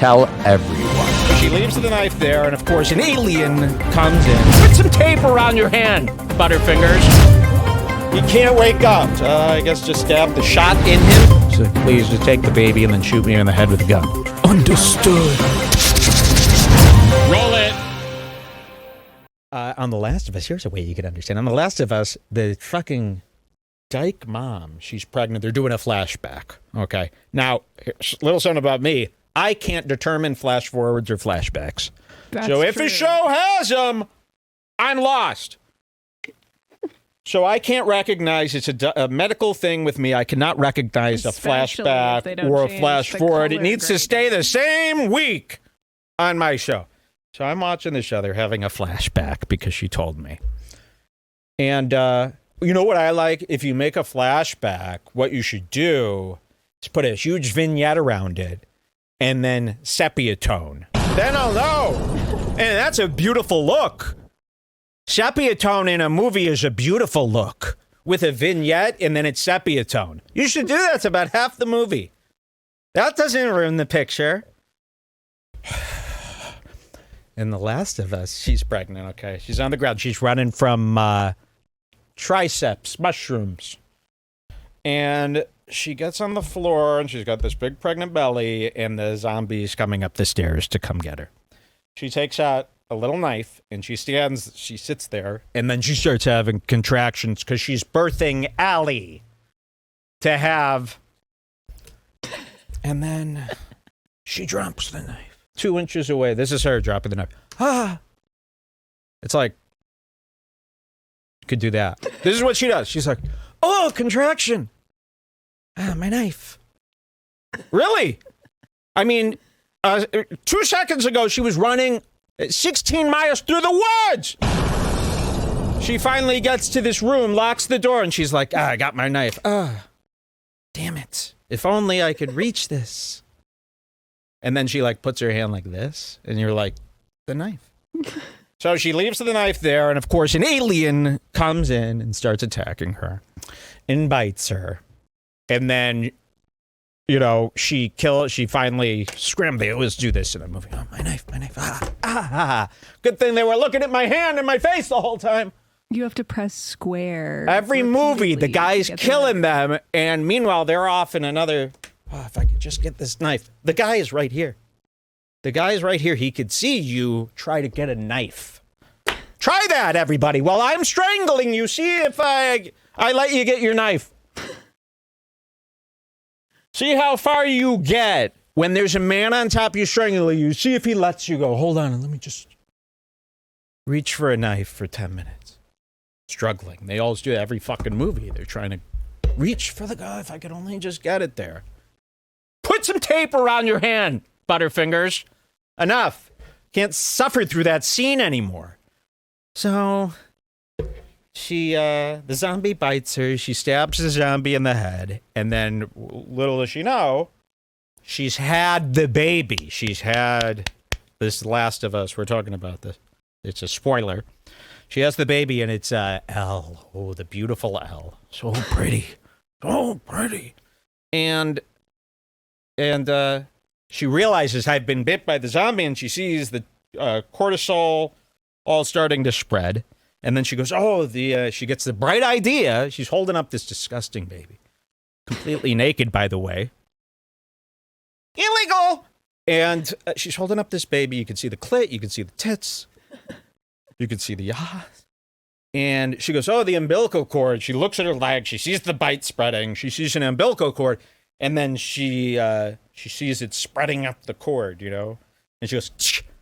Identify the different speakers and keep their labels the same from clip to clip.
Speaker 1: tell everyone.
Speaker 2: She leaves the knife there, and of course, an alien comes in. Put some tape around your hand, Butterfingers. He can't wake up. I guess just stab the shot in him. So please just take the baby and then shoot me in the head with a gun. Understood. Roll it. On The Last of Us, here's a way you can understand. On The Last of Us, the fucking dyke mom, she's pregnant. They're doing a flashback. Okay. Now, little something about me. I can't determine flash forwards or flashbacks.
Speaker 3: That's
Speaker 2: so if
Speaker 3: true.
Speaker 2: a show has them, I'm lost. So I can't recognize, it's a medical thing with me. I cannot recognize
Speaker 3: Especially
Speaker 2: a flashback
Speaker 3: if they don't
Speaker 2: or a
Speaker 3: change
Speaker 2: flash
Speaker 3: the
Speaker 2: forward. It
Speaker 3: color
Speaker 2: needs to stay the same week on my show. So I'm watching the show. They're having a flashback because she told me. And you know what I like? If you make a flashback, what you should do is put a huge vignette around it and then sepia tone. Then I'll know. And that's a beautiful look. Sepia tone in a movie is a beautiful look with a vignette and then it's sepia tone. You should do that. It's about half the movie. That doesn't ruin the picture. In The Last of Us, she's pregnant, okay? She's on the ground. She's running from triceps, mushrooms. And she gets on the floor and she's got this big pregnant belly and the zombie's coming up the stairs to come get her. She takes out a little knife and she sits there and then she starts having contractions because she's birthing Allie to have. And then she drops the knife 2 inches away. This is her dropping the knife. Ah. It's like, could do that. This is what she does. She's like, oh, contraction. Ah, my knife. Really? I mean, 2 seconds ago, she was running 16 miles through the woods. She finally gets to this room, locks the door, and she's like, I got my knife. Damn it. If only I could reach this. And then she like puts her hand like this, and you're like, the knife. So she leaves the knife there, and of course, an alien comes in and starts attacking her and bites her. And then, you know, she finally screams. They always do this in a movie. Oh, my knife. Good thing they were looking at my hand and my face the whole time.
Speaker 3: You have to press square.
Speaker 2: Every movie, the guy's killing them, and meanwhile, they're off in another. Oh, if I could just get this knife. The guy is right here. The guy is right here. He could see you try to get a knife. Try that, everybody. While I'm strangling you, see if I let you get your knife. See how far you get when there's a man on top of you strangling you. See if he lets you go. Hold on, and let me just reach for a knife for 10 minutes. Struggling. They always do every fucking movie. They're trying to reach for the guy. If I could only just get it there. Put some tape around your hand, Butterfingers. Enough. Can't suffer through that scene anymore. So the zombie bites her. She stabs the zombie in the head. And then, little does she know, she's had the baby. She's had this Last of Us. We're talking about this. It's a spoiler. She has the baby, and it's Elle. Oh, the beautiful Elle. So pretty. So pretty. And she realizes I've been bit by the zombie, and she sees the cortisol all starting to spread. And then she goes, she gets the bright idea. She's holding up this disgusting baby. Completely naked, by the way. Illegal! And she's holding up this baby. You can see the clit. You can see the tits. You can see the eyes. And she goes, the umbilical cord. She looks at her leg. She sees the bite spreading. She sees an umbilical cord. And then she sees it spreading up the cord, you know? And she goes,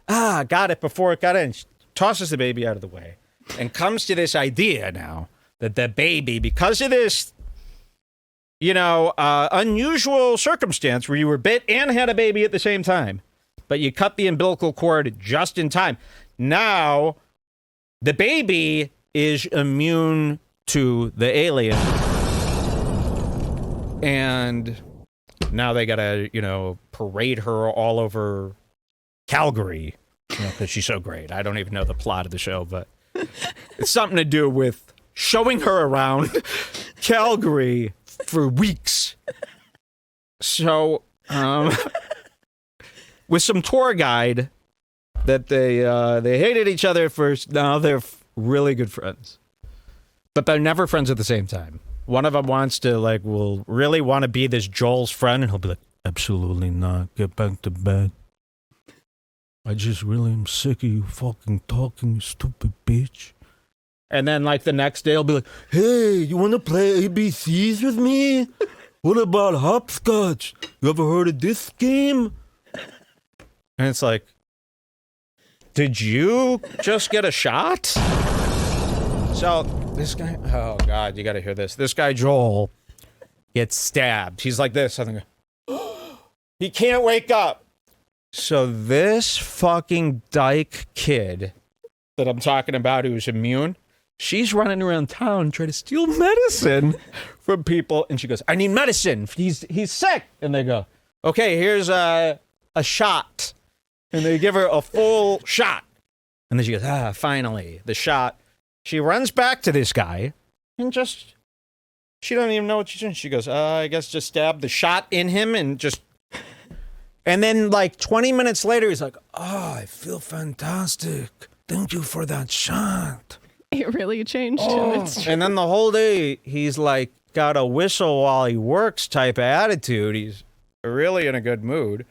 Speaker 2: got it before it got in. She tosses the baby out of the way. And comes to this idea now that the baby, because of this, you know, unusual circumstance where you were bit and had a baby at the same time, but you cut the umbilical cord just in time. Now, the baby is immune to the alien. And now they gotta, you know, parade her all over Calgary, you know, because she's so great. I don't even know the plot of the show, but it's something to do with showing her around Calgary for weeks. So, with some tour guide that they hated each other at first. Now they're really good friends. But they're never friends at the same time. One of them wants to, will really want to be this Joel's friend, and he'll be like, absolutely not. Get back to bed. I just really am sick of you fucking talking, you stupid bitch. And then, the next day, he'll be like, hey, you want to play ABCs with me? What about hopscotch? You ever heard of this game? And it's like, did you just get a shot? So, this guy, oh God, you gotta hear this. This guy, Joel, gets stabbed. He's like this. I think, he can't wake up. So this fucking dyke kid that I'm talking about who's immune, she's running around town trying to steal medicine from people. And she goes, I need medicine. He's sick. And they go, okay, here's a shot. And they give her a full shot. And then she goes, finally, the shot. She runs back to this guy and she don't even know what she's doing. She goes, I guess just stab the shot in him and just... And then 20 minutes later, he's like, I feel fantastic. Thank you for that shot.
Speaker 3: It really changed him. It's true.
Speaker 2: And then the whole day, he's got a whistle while he works type of attitude. He's really in a good mood.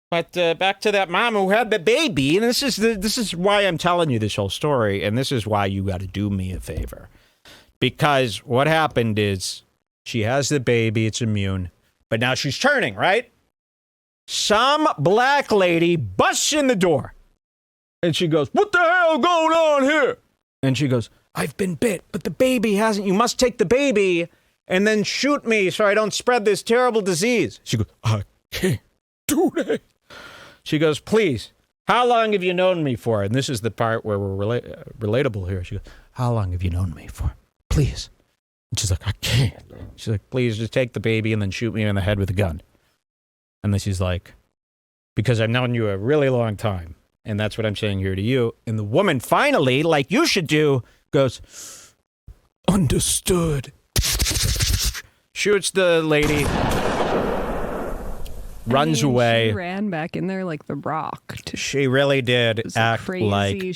Speaker 2: But back to that mom who had the baby, and this is why I'm telling you this whole story, and this is why you got to do me a favor. Because what happened is she has the baby, it's immune, but now she's turning, right? Some black lady busts in the door, and she goes, what the hell going on here? And she goes, I've been bit, but the baby hasn't. You must take the baby and then shoot me so I don't spread this terrible disease. She goes, I can't do that. She goes, please, how long have you known me for? And this is the part where we're relatable here. She goes, how long have you known me for? Please. And she's like, I can't. She's like, please just take the baby and then shoot me in the head with a gun. And then she's like, because I've known you a really long time. And that's what I'm saying here to you. And the woman finally, like you should do, goes, understood. Shoots the lady. Runs away.
Speaker 3: She ran back in there like the Rock.
Speaker 2: She really did act
Speaker 3: crazy
Speaker 2: like
Speaker 3: shooting